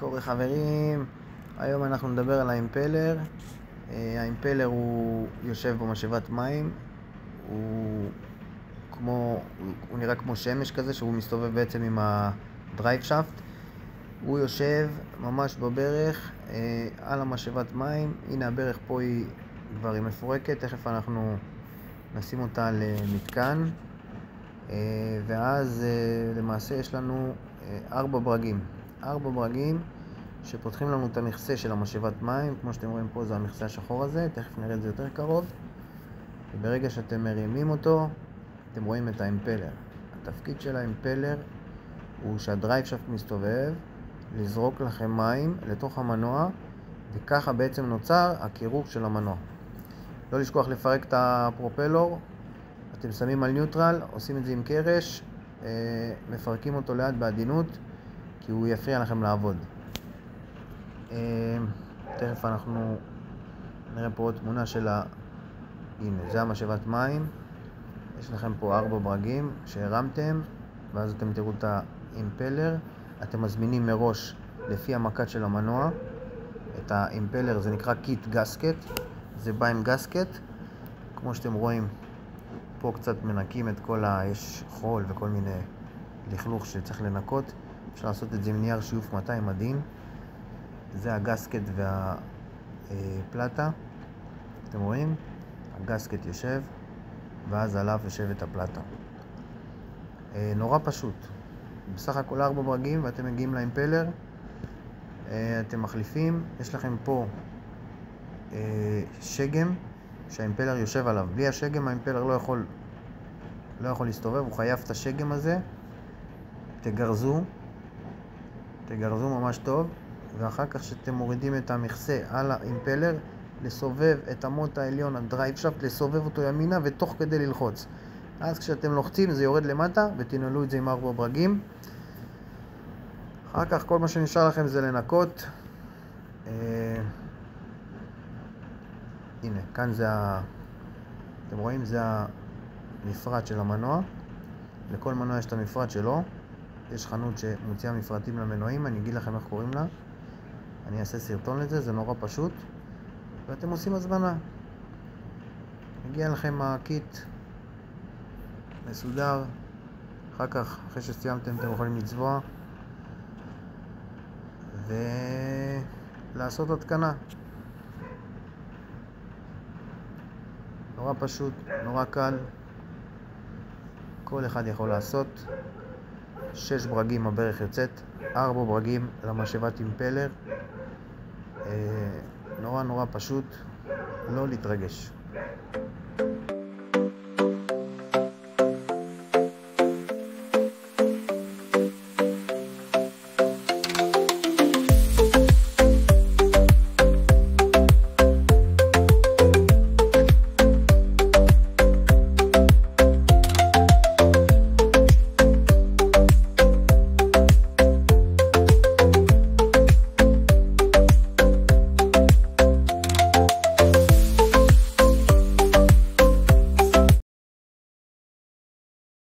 קורה חברים? היום אנחנו נדבר על האימפלר. האימפלר הוא יושב במשאבת מים. הוא נראה כמו שמש כזה שהוא מסתובב בעצם עם הדרייב שפט. הוא יושב ממש בברך על המשאבת מים. הנה הברך פה היא כבר מפורקת, תכף אנחנו נשים אותה למתקן. ואז למעשה יש לנו 4 ברגים שפותחים לנו את המכסה של המשאבת מים. כמו שאתם רואים פה זה המכסה השחור הזה, תכף נראה את זה יותר קרוב. וברגע שאתם מרימים אותו אתם רואים את האימפלר. התפקיד של האימפלר הוא שהדרייב שפט מסתובב לזרוק לכם מים לתוך המנוע, וככה בעצם נוצר הקירור של המנוע. לא לשכוח לפרק את הפרופלור. אתם שמים על ניוטרל, עושים את זה עם קרש, מפרקים אותו לאט בעדינות כי הוא יפריע לכם לעבוד. תכף אנחנו נראה פה עוד תמונה של הנה, זה המשאבת מים. יש לכם פה 4 ברגים שהרמתם, ואז אתם תראו את האימפלר. אתם מזמינים מראש לפי המקט של המנוע. את האימפלר זה נקרא קיט גסקט, זה בא עם גסקט. כמו שאתם רואים פה קצת מנקים את כל יש חול וכל מיני לכלוך שצריך לנקות. אפשר לעשות את זה עם נייר שיוף 200 עדין. זה הגסקט והפלטה. אתם רואים? הגסקט יושב ואז עליו יושבת הפלטה. נורא פשוט. בסך הכל 4 ברגים ואתם מגיעים לאימפלר. אתם מחליפים. יש לכם פה שגם שהאימפלר יושב עליו. בלי השגם האימפלר לא יכול להסתובב, הוא חייב את השגם הזה. תגרזו ממש טוב, ואחר כך שאתם מורידים את המכסה על האימפלר, לסובב את המוט העליון, הדרייב שפט, לסובב אותו ימינה ותוך כדי ללחוץ. אז כשאתם לוחצים זה יורד למטה ותנעלו את זה עם 4 ברגים. אחר כך כל מה שנשאר לכם זה לנקות. הנה, כאן זה אתם רואים, זה המפרט של המנוע. לכל מנוע יש את המפרט שלו. יש חנות שמוציאה מפרטים למנועים, אני אגיד לכם איך קוראים לה. אני אעשה סרטון לזה, זה נורא פשוט. ואתם עושים הזמנה. מגיע לכם הקיט מסודר. אחר כך, אחרי שסיימתם, אתם יכולים לצבוע ולעשות התקנה. נורא פשוט, נורא קל. כל אחד יכול לעשות. 6 ברגים הברך יוצאת, 4 ברגים למשאבת אימפלר. נורא פשוט, לא להתרגש.